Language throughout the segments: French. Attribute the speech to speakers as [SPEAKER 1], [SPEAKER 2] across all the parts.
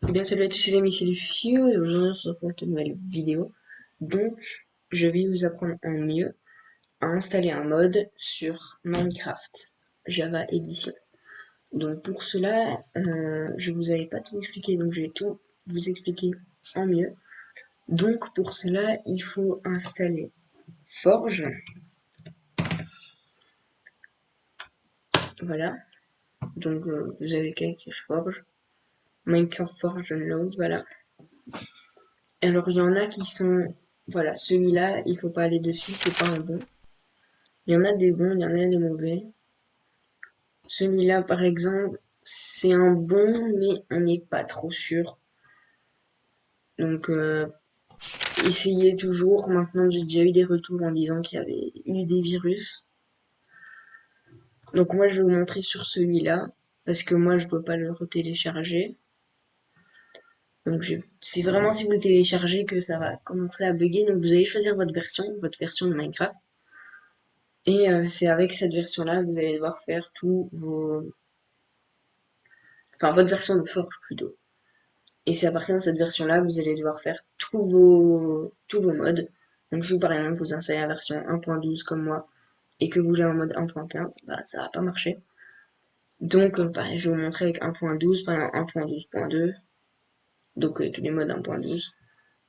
[SPEAKER 1] Eh bien, salut à tous les amis, c'est Lucio et aujourd'hui on se retrouve pour une nouvelle vidéo. Donc, je vais vous apprendre en mieux à installer un mode sur Minecraft Java Edition. Donc pour cela, je vous avais pas tout expliqué, donc je vais tout vous expliquer en mieux. Donc pour cela, il faut installer Forge. Voilà. Donc vous avez qu'à écrire Forge. Minecraft Forge Download, voilà. Alors il y en a qui sont... Voilà, celui-là, il faut pas aller dessus, c'est pas un bon. Il y en a des bons, il y en a des mauvais. Celui-là, par exemple, c'est un bon, mais on n'est pas trop sûr. Donc, essayez toujours. Maintenant, j'ai déjà eu des retours en disant qu'il y avait eu des virus. Donc, moi, je vais vous montrer sur celui-là, parce que moi, je ne dois pas le retélécharger. Donc, c'est vraiment si vous le téléchargez que ça va commencer à bugger. Donc, vous allez choisir votre version de Minecraft. Et c'est avec cette version-là que vous allez devoir faire tous vos... Enfin, votre version de Forge, plutôt. Et c'est à partir de cette version-là que vous allez devoir faire tous vos modes. Donc si par exemple vous installez la version 1.12 comme moi et que vous voulez en mode 1.15, bah ça va pas marcher. Donc pareil, je vais vous montrer avec 1.12, par exemple 1.12.2, donc tous les modes 1.12.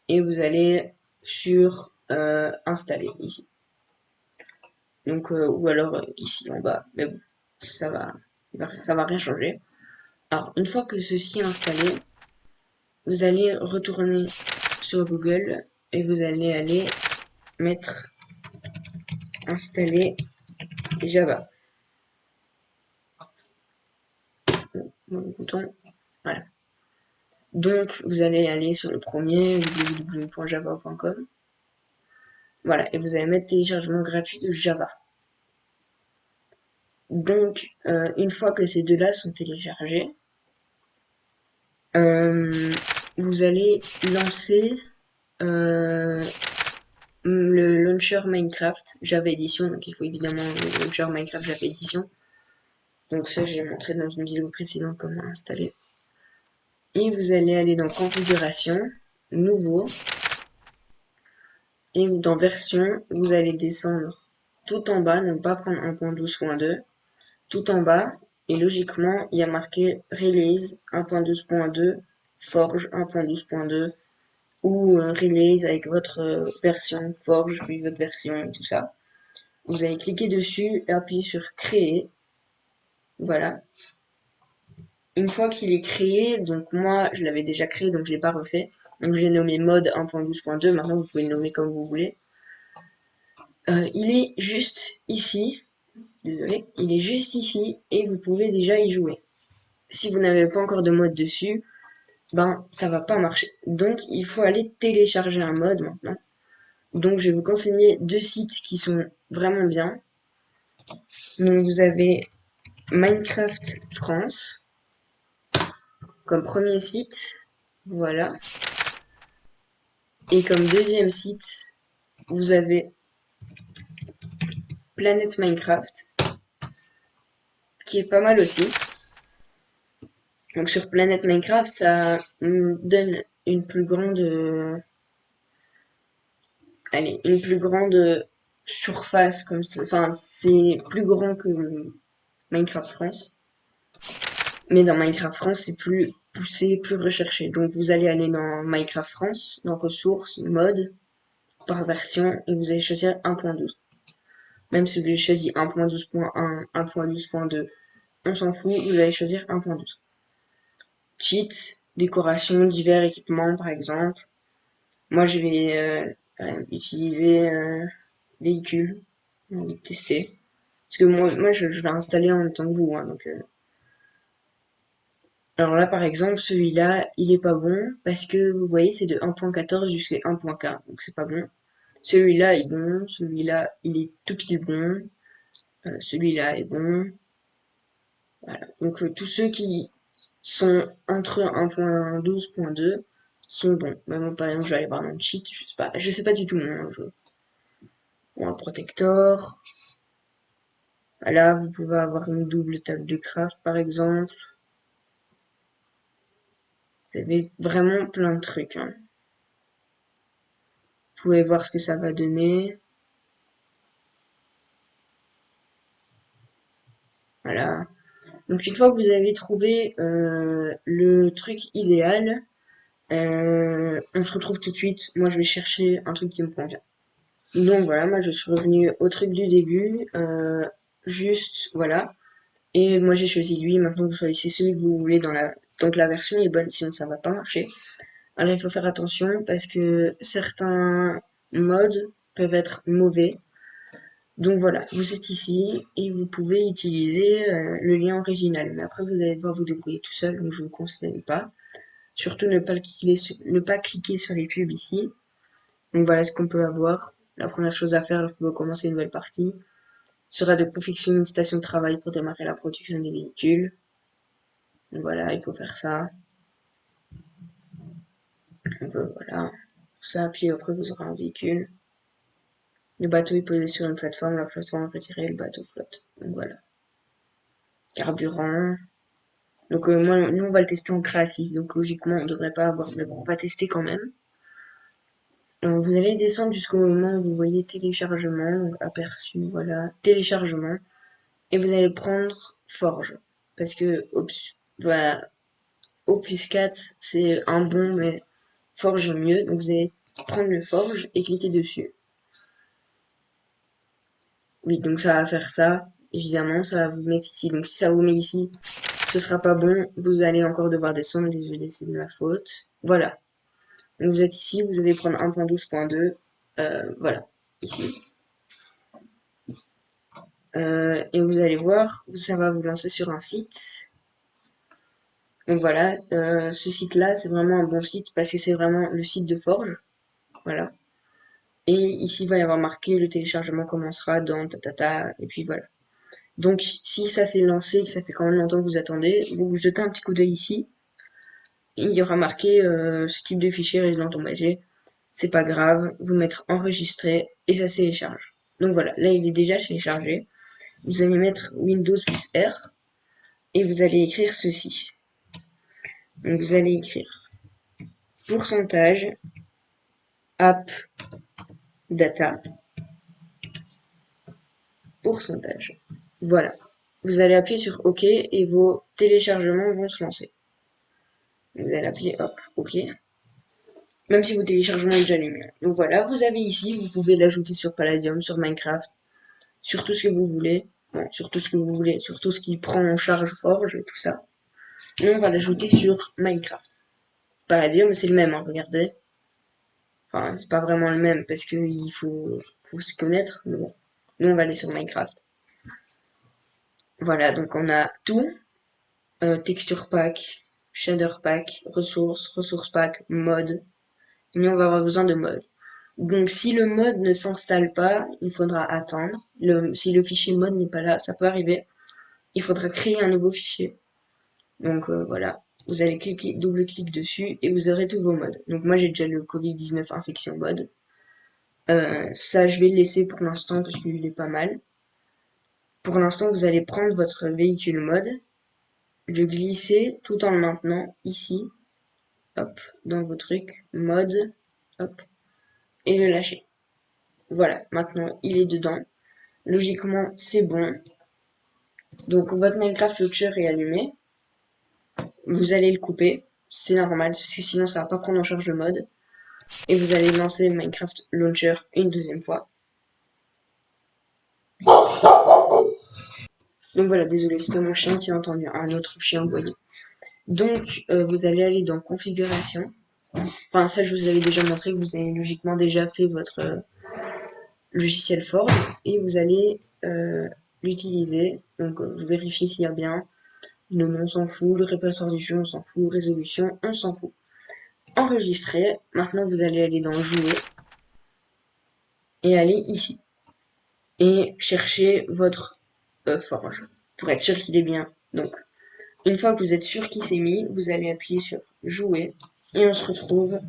[SPEAKER 1] Et vous allez sur installer ici. Donc ou alors ici en bas, mais bon, ça va rien changer. Alors une fois que ceci est installé, vous allez retourner sur Google et vous allez aller mettre installer Java. Bouton, voilà. Donc vous allez aller sur le premier www.java.com. Voilà, et vous allez mettre téléchargement gratuit de Java. Donc une fois que ces deux-là sont téléchargés, vous allez lancer le launcher Minecraft Java Edition. Donc il faut évidemment le launcher Minecraft Java Edition. Donc ça, j'ai montré dans une vidéo précédente comment installer. Et vous allez aller dans configuration, nouveau, et dans version, vous allez descendre tout en bas, ne pas prendre 1.12.2, tout en bas, et logiquement, il y a marqué Release 1.12.2, Forge 1.12.2, ou Release avec votre version Forge, puis votre version et tout ça. Vous allez cliquer dessus et appuyer sur Créer. Voilà. Une fois qu'il est créé, donc moi je l'avais déjà créé donc je l'ai pas refait. Donc j'ai nommé mode 1.12.2, maintenant vous pouvez le nommer comme vous voulez. Il est juste ici, désolé, il est juste ici et vous pouvez déjà y jouer. Si vous n'avez pas encore de mode dessus, ben ça va pas marcher. Donc il faut aller télécharger un mode maintenant. Donc je vais vous conseiller deux sites qui sont vraiment bien. Donc vous avez Minecraft France comme premier site, voilà. Et comme deuxième site, vous avez Planet Minecraft, qui est pas mal aussi. Donc sur Planet Minecraft, ça donne une plus grande, une plus grande surface comme ça. Enfin, c'est plus grand que Minecraft France. Mais dans Minecraft France, c'est plus poussé, plus recherché. Donc vous allez aller dans Minecraft France, dans ressources, mode, par version, et vous allez choisir 1.12. Même si vous avez choisi 1.12.1, 1.12.2, on s'en fout, vous allez choisir 1.12. Cheat, décoration, divers équipements par exemple. Moi je vais utiliser véhicule, tester. Parce que moi je vais installer en même temps que vous. Hein, donc, alors là par exemple celui-là il est pas bon parce que vous voyez c'est de 1.14 jusqu'à 1.15 donc c'est pas bon. Celui-là est bon, celui-là il est tout pile bon, celui-là est bon. Voilà. Donc tous ceux qui sont entre 1.12.2 sont bons. Moi, par exemple, je vais aller voir dans le cheat, je sais pas du tout mon jeu. Bon, un protector. Là, vous pouvez avoir une double table de craft, par exemple. Vous avez vraiment plein de trucs. Hein. Vous pouvez voir ce que ça va donner. Voilà. Donc une fois que vous avez trouvé le truc idéal, on se retrouve tout de suite. Moi, je vais chercher un truc qui me convient. Donc voilà, moi je suis revenue au truc du début, juste voilà. Et moi j'ai choisi lui. Maintenant vous choisissez celui que vous voulez dans la. Donc la version est bonne, sinon ça va pas marcher. Alors il faut faire attention parce que certains modes peuvent être mauvais. Donc voilà, vous êtes ici et vous pouvez utiliser le lien original. Mais après vous allez devoir vous débrouiller tout seul, donc je vous conseille pas. Surtout ne pas cliquer sur les pubs ici. Donc voilà ce qu'on peut avoir. La première chose à faire lorsque vous commencez une nouvelle partie sera de confectionner une station de travail pour démarrer la production des véhicules. Donc voilà, il faut faire ça. Donc voilà, ça, puis après vous aurez un véhicule. Le bateau est posé sur une plateforme, la plateforme est retirée, le bateau flotte. Donc voilà. Carburant. Donc moi, nous on va le tester en créatif, donc logiquement on devrait pas avoir, mais bon, on va tester quand même. Vous allez descendre jusqu'au moment où vous voyez téléchargement, donc aperçu, voilà, téléchargement, et vous allez prendre Forge, parce que voilà, Opus 4 c'est un bon, mais Forge est mieux, donc vous allez prendre le Forge et cliquer dessus. Oui, donc ça va faire ça, évidemment, ça va vous mettre ici, donc si ça vous met ici, ce sera pas bon, vous allez encore devoir descendre, désolé, c'est de ma faute. Voilà, donc vous êtes ici, vous allez prendre 1.12.2, voilà, ici. Et vous allez voir, ça va vous lancer sur un site. Donc voilà, ce site-là, c'est vraiment un bon site parce que c'est vraiment le site de Forge. Voilà. Et ici, il va y avoir marqué le téléchargement commencera dans tatata, et puis voilà. Donc, si ça s'est lancé, que ça fait quand même longtemps que vous attendez, vous jetez un petit coup d'œil ici. Et il y aura marqué ce type de fichier résident tombagé. C'est pas grave, vous mettre enregistré et ça se télécharge. Donc voilà, là il est déjà téléchargé. Vous allez mettre Windows plus R et vous allez écrire ceci. Donc vous allez écrire pourcentage app data pourcentage. Voilà. Vous allez appuyer sur OK et vos téléchargements vont se lancer. Vous allez appuyer hop, OK. Même si vos téléchargements est déjà allumé. Donc voilà, vous avez ici, vous pouvez l'ajouter sur Palladium, sur Minecraft, sur tout ce que vous voulez. Bon, sur tout ce que vous voulez, sur tout ce qui prend en charge Forge et tout ça. Nous, on va l'ajouter sur Minecraft. Palladium, c'est le même, hein, regardez. Enfin, c'est pas vraiment le même parce que il faut se connaître, mais bon. Nous, on va aller sur Minecraft. Voilà, donc on a tout. Texture pack, shader pack, ressources pack, mode. Et on va avoir besoin de mode. Donc si le mode ne s'installe pas, il faudra attendre. Si le fichier mode n'est pas là, ça peut arriver. Il faudra créer un nouveau fichier. Donc voilà, vous allez cliquer, double-clic dessus et vous aurez tous vos modes. Donc moi j'ai déjà le Covid-19 infection mode. Ça je vais le laisser pour l'instant parce qu'il est pas mal. Pour l'instant vous allez prendre votre véhicule mode, le glisser tout en le maintenant ici, hop, dans vos trucs, mode, hop, et le lâcher. Voilà, maintenant il est dedans. Logiquement c'est bon. Donc votre Minecraft Launcher est allumé. Vous allez le couper, c'est normal, parce que sinon ça va pas prendre en charge le mode. Et vous allez lancer Minecraft Launcher une deuxième fois. Donc voilà, désolé, c'était mon chien qui a entendu un autre chien aboyer. Donc vous allez aller dans configuration. Enfin ça je vous avais déjà montré que vous avez logiquement déjà fait votre logiciel Forge et vous allez l'utiliser. Donc vous vérifiez s'il y a bien. Le nom on s'en fout, le répertoire du jeu on s'en fout, résolution on s'en fout. Enregistrer, maintenant vous allez aller dans jouer et aller ici et chercher votre Forge pour être sûr qu'il est bien. Donc une fois que vous êtes sûr qu'il s'est mis, vous allez appuyer sur jouer et on se retrouve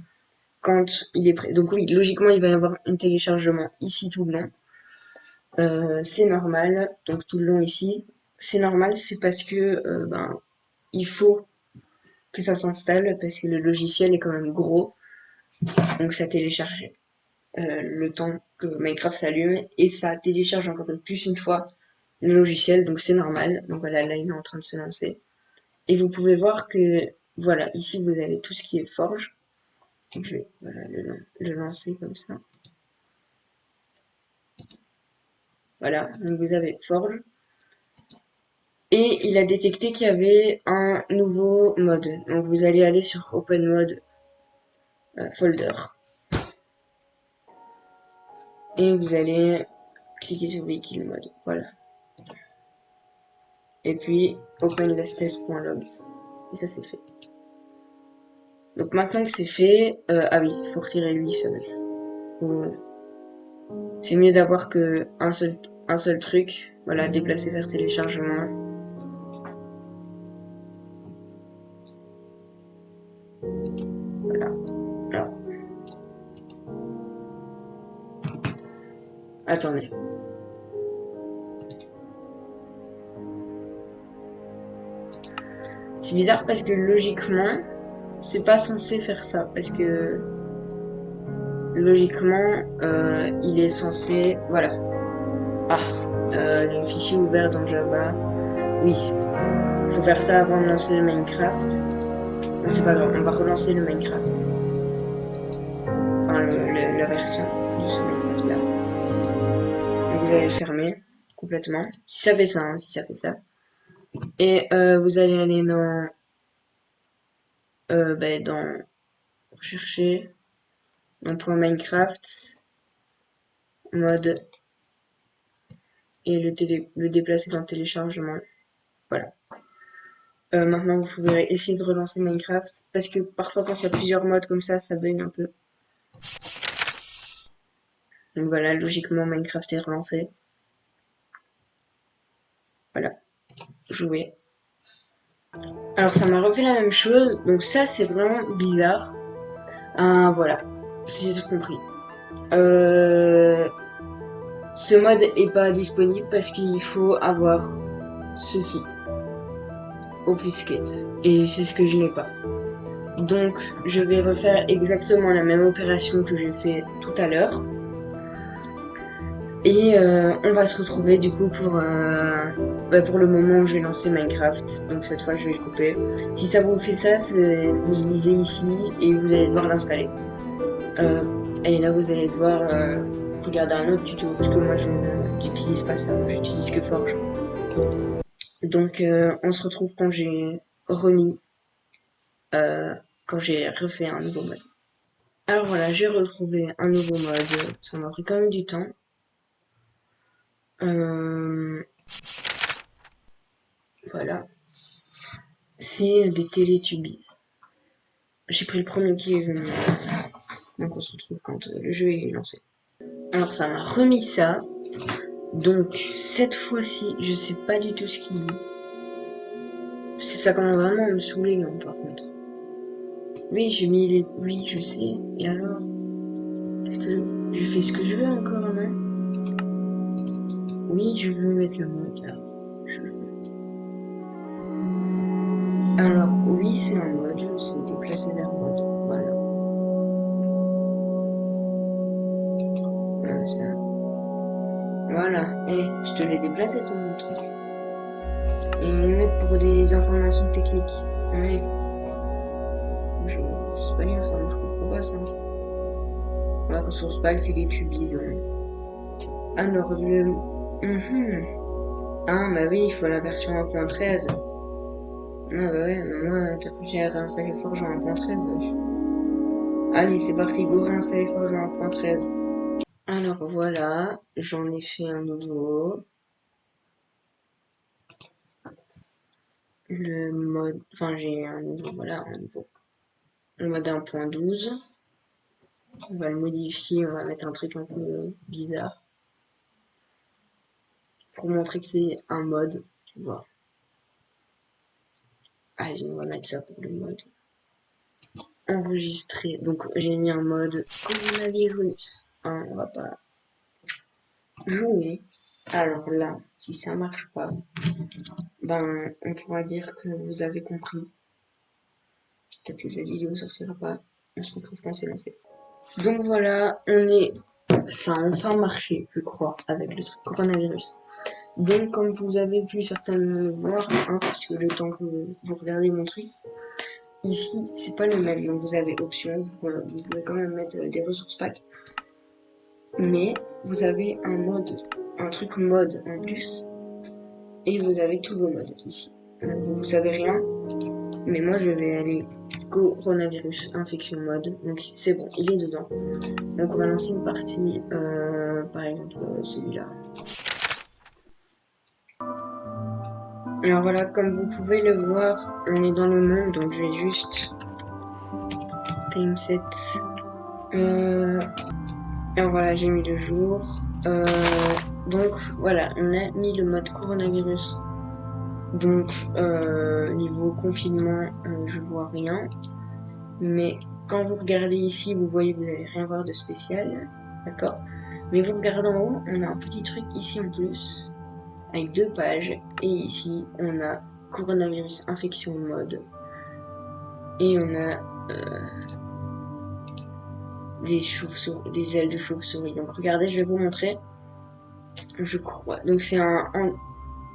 [SPEAKER 1] quand il est prêt. Donc oui, logiquement il va y avoir un téléchargement ici tout le long. C'est normal, donc tout le long ici, c'est normal, c'est parce que il faut que ça s'installe parce que le logiciel est quand même gros, donc ça télécharge le temps que Minecraft s'allume et ça télécharge encore plus une fois le logiciel, donc c'est normal. Donc voilà, là il est en train de se lancer. Et vous pouvez voir que, voilà, ici vous avez tout ce qui est forge. Donc, je vais voilà, le lancer comme ça. Voilà, donc vous avez forge. Et il a détecté qu'il y avait un nouveau mode. Donc vous allez aller sur Open Mode Folder. Et vous allez cliquer sur Vehicle Mode. Voilà. Et puis openlesstest.log. Et ça c'est fait. Donc maintenant que c'est fait, ah oui, il faut retirer lui seul. C'est mieux d'avoir que un seul truc. Voilà, déplacer vers téléchargement. Voilà. Alors, attendez. C'est bizarre parce que logiquement, c'est pas censé faire ça. Parce que logiquement, il est censé... Voilà. Ah, le fichier ouvert dans Java. Oui, il faut faire ça avant de lancer le Minecraft. C'est pas grave, on va relancer le Minecraft. Enfin, la version de ce Minecraft-là. Donc vous allez le fermer complètement. Si ça fait ça, hein, si ça fait ça. Et vous allez aller dans rechercher dans .minecraft mode et le déplacer dans le téléchargement. Voilà. Maintenant, vous pouvez essayer de relancer Minecraft parce que parfois, quand il y a plusieurs modes comme ça bug un peu. Donc voilà, logiquement, Minecraft est relancé. Voilà, jouer. Alors, ça m'a refait la même chose. Donc ça, c'est vraiment bizarre. Voilà, si j'ai tout compris. Ce mode est pas disponible parce qu'il faut avoir ceci. Obfuscate. Et c'est ce que je n'ai pas. Donc je vais refaire exactement la même opération que j'ai fait tout à l'heure. Et on va se retrouver du coup pour le moment où je vais lancer Minecraft. Donc cette fois je vais le couper. Si ça vous fait ça, vous lisez ici et vous allez devoir l'installer. Et là vous allez devoir regarder un autre tuto parce que moi je n'utilise pas ça, j'utilise que Forge. Donc on se retrouve quand j'ai remis quand j'ai refait un nouveau mode. Alors voilà, j'ai retrouvé un nouveau mode, ça m'a pris quand même du temps. Voilà, c'est des Télétubies. J'ai pris le premier qui est venu, donc on se retrouve quand le jeu est lancé. Alors ça m'a remis ça, donc cette fois-ci, je sais pas du tout ce qui... Ça commence vraiment à me saouler, non, par contre. Oui, j'ai mis les... Oui, je sais, et alors? Est-ce que je fais ce que je veux encore, non? Oui, je veux mettre le mode là. Alors, oui, c'est un mode, c'est déplacer vers mode. Voilà. Ça. Voilà. Je te l'ai déplacé ton truc. Et mettre pour des informations techniques. Oui. Je sais pas lire ça, moi je comprends pas ça. La ressource back, Télétubies. Alors, le... Ah, bah oui, il faut la version 1.13. Ah, bah ouais, mais moi, t'as cru que j'ai réinstallé Forge en 1.13. Allez, c'est parti, go réinstaller Forge en 1.13. Alors voilà, j'en ai fait un nouveau. Le mode, enfin j'ai un nouveau, voilà, un nouveau. Le mode 1.12. On va le modifier, on va mettre un truc un peu bizarre. Pour montrer que c'est un mode, tu vois. Allez, on va mettre ça pour le mode. Enregistrer. Donc j'ai mis un mode coronavirus. Hein, on va pas jouer. Alors là, si ça marche pas, ben on pourra dire que vous avez compris. peut-être que cette vidéo sortira pas. On se retrouve quand c'est lancé. Donc voilà, ça a enfin marché, je crois, avec le truc coronavirus. Donc, comme vous avez pu certainement le voir, puisque le temps que vous regardez mon truc, ici, c'est pas le même. Donc, vous avez option, vous pouvez quand même mettre des ressources pack. Mais vous avez un truc mode en plus. Et vous avez tous vos modes ici. Vous savez rien, mais moi je vais aller coronavirus infection mode. Donc c'est bon, il est dedans. Donc on va lancer une partie, par exemple celui-là. Alors voilà, comme vous pouvez le voir, on est dans le monde, donc je vais juste timeset. Alors voilà, j'ai mis le jour. Donc voilà, on a mis le mode coronavirus. Donc niveau confinement, je vois rien. Mais quand vous regardez ici, vous voyez que vous n'allez rien voir de spécial. D'accord? Mais vous regardez en haut, on a un petit truc ici en plus, avec 2 pages. Et ici, on a coronavirus infection mode. Et on a des ailes de chauve-souris. Donc regardez, je vais vous montrer. Je crois. Donc c'est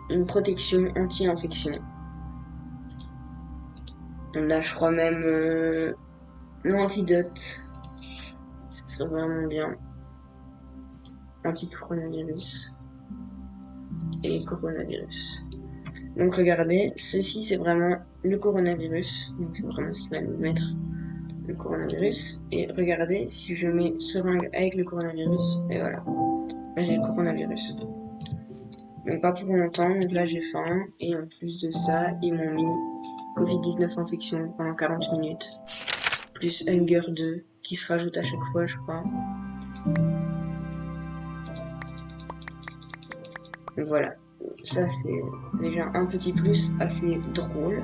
[SPEAKER 1] une protection anti-infection. On a, je crois même, l'antidote. Ça serait vraiment bien. Anti-coronavirus. Et coronavirus. Donc regardez, ceci c'est vraiment le coronavirus. Donc c'est vraiment ce qui va nous mettre le coronavirus. Et regardez, si je mets seringue avec le coronavirus, et voilà, là j'ai le coronavirus. Donc pas pour longtemps, donc là j'ai faim. Et en plus de ça, ils m'ont mis Covid-19 infection pendant 40 minutes. Plus Hunger 2 qui se rajoute à chaque fois, je crois. Donc voilà, ça c'est déjà un petit plus assez drôle.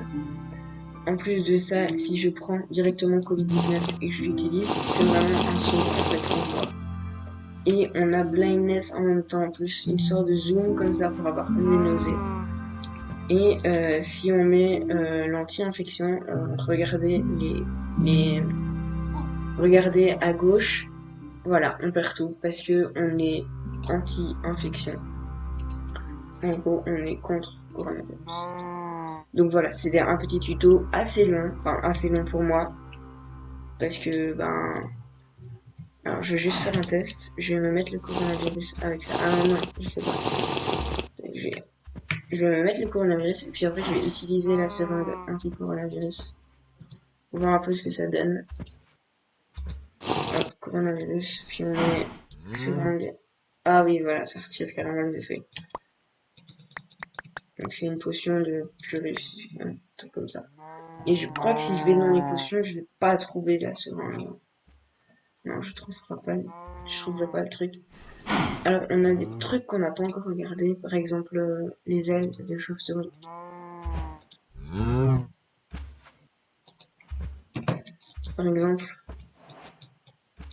[SPEAKER 1] En plus de ça, si je prends directement Covid-19 et que je l'utilise, c'est vraiment un saut en fait qu'on voit. Et on a blindness en même temps, en plus une sorte de zoom comme ça pour avoir comme des nausées. Et si on met l'anti-infection, regardez à gauche, voilà, on perd tout parce que on est anti-infection. En gros, on est contre coronavirus. Donc voilà, c'était un petit tuto assez long, enfin assez long pour moi, parce que alors je vais juste faire un test, je vais me mettre le coronavirus avec ça. Ah non, je sais pas. Je vais me mettre le coronavirus et puis après je vais utiliser la seringue anti-coronavirus pour voir un peu ce que ça donne. Hop, coronavirus, puis on met seringue. Ah oui, voilà, ça retire carrément les effets. Donc c'est une potion de purus, un truc comme ça. Et je crois que si je vais dans les potions, je vais pas trouver la seringue. Non, je trouverai pas le truc. Alors, on a des trucs qu'on n'a pas encore regardé, par exemple les ailes de chauve-souris. Par exemple,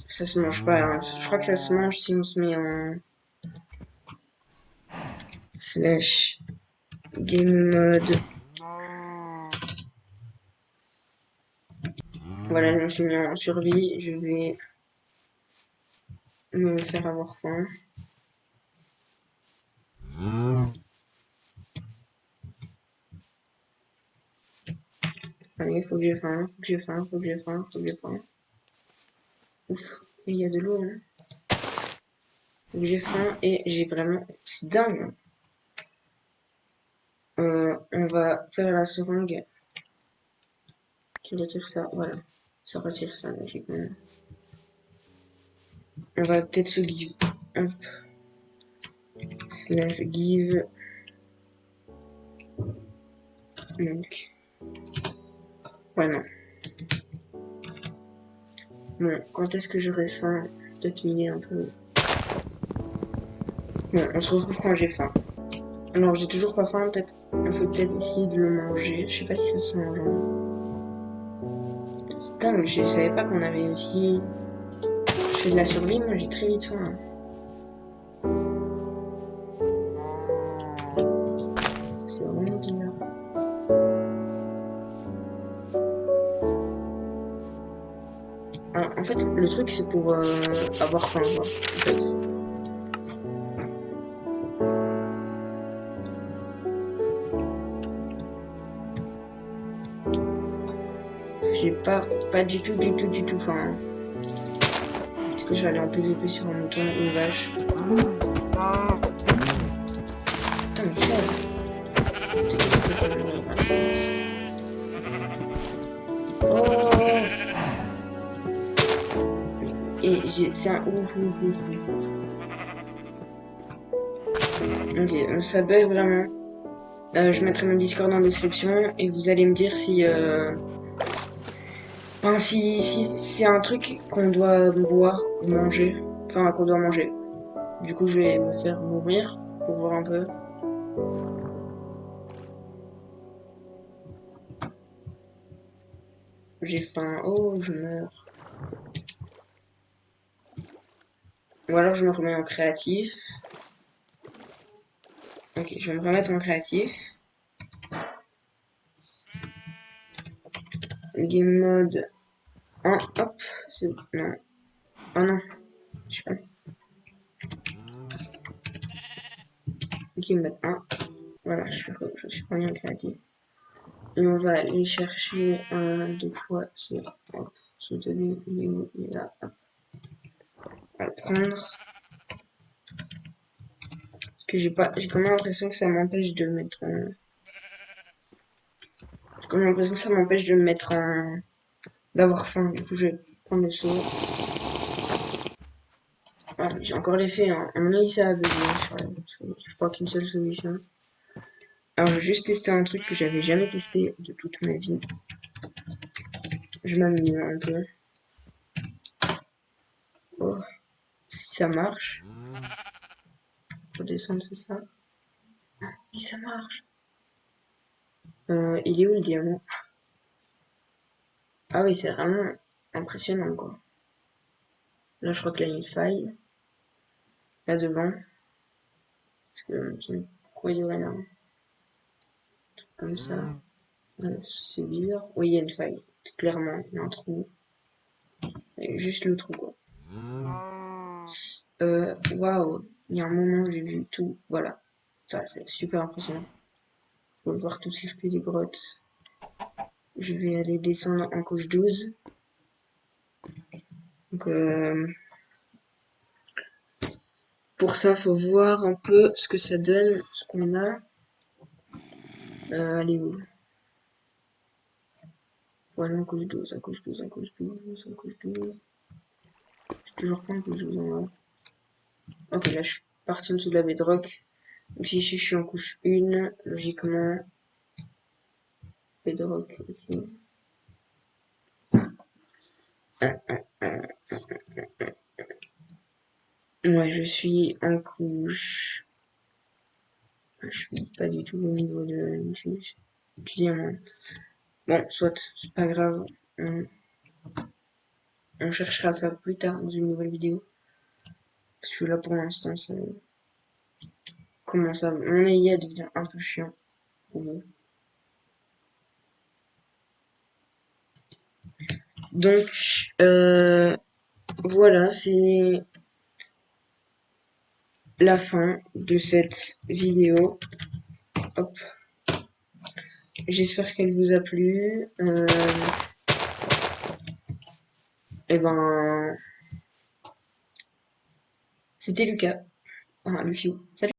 [SPEAKER 1] ça se mange pas. Hein. Je crois que ça se mange si on se met en slash game mode. Voilà, je me suis mis en survie. Je vais me faire avoir faim. Allez, faut que j'ai faim, faut que j'ai faim, faut que j'ai faim, faut que j'ai faim. Ouf, et il y a de l'eau, hein. Faut que j'ai faim et j'ai vraiment... C'est dingue. On va faire la seringue qui retire ça, voilà. Ça retire ça, logiquement. On va peut-être se give. Hop. Slash give. Donc. Ouais, non. Bon, quand est-ce que j'aurai faim? Peut-être miner un peu. Bon, on se retrouve quand j'ai faim. Alors, j'ai toujours pas faim, peut-être. On peut peut-être essayer de le manger. Je sais pas si ça se mange. C'est dingue, je savais pas qu'on avait aussi. Je fais de la survie, moi j'ai très vite faim. Hein. C'est vraiment bizarre. En fait, le truc, c'est pour avoir faim, quoi. En fait. J'ai pas du tout faim. Est-ce que je vais aller en PVP sur un mouton, une vache? Putain, mais oh! Et c'est un ouf. Ok, ça bug vraiment. Je mettrai mon Discord en description et vous allez me dire si, enfin, si c'est un truc qu'on doit boire ou manger, enfin qu'on doit manger. Du coup, je vais me faire mourir pour voir un peu. J'ai faim. Oh, je meurs. Ou alors je me remets en créatif. Ok, je vais me remettre en créatif. Game mode 1, hop, c'est... Non. Oh non, je sais pas. Game mode 1. Voilà, je suis remis en créatif. Et on va aller chercher deux fois ce donné, il est où? Il est là, hop. On va le prendre. Parce que j'ai quand même l'impression que ça m'empêche de mettre en... J'ai quand même l'impression que ça m'empêche de me mettre en... d'avoir faim. Du coup, je vais prendre le saut. Ah, j'ai encore l'effet, hein. À mon avis, ça a bugué. Je crois qu'une seule solution. Alors, je vais juste tester un truc que j'avais jamais testé de toute ma vie. Je m'amuse un peu. Oh, si ça marche. Faut descendre, c'est ça? Oui, ça marche. Il est où le diamant? Ah oui, c'est vraiment impressionnant, quoi. Là, je crois qu'il y a une faille. Là devant. Parce que, pourquoi il y aurait un truc comme ça? C'est bizarre. Oui, il y a une faille. Clairement, il y a un trou. Et juste le trou, quoi. Waouh. Il y a un moment où j'ai vu tout. Voilà. Ça, c'est super impressionnant. Faut voir tout le circuit des grottes. Je vais aller descendre en couche 12. Donc, pour ça, faut voir un peu ce que ça donne, ce qu'on a. Elle est où? Voilà, en couche 12, en couche 12, en couche 12, en couche 12. J'ai toujours pas en couche 12 en vrai. Ok, là, je suis parti en dessous de la bedrock. Donc, ici, je suis en couche 1, logiquement. Bedrock, ok. Ouais, je suis en couche. Je suis pas du tout au niveau du diamant. Bon, soit, c'est pas grave. On cherchera ça plus tard dans une nouvelle vidéo. Parce que là, pour l'instant, ça commence à... Mon IA devient un peu chiant pour vous. Donc, voilà, c'est la fin de cette vidéo. Hop. J'espère qu'elle vous a plu. Et ben, c'était Lucas. Ah, Luffy. Salut.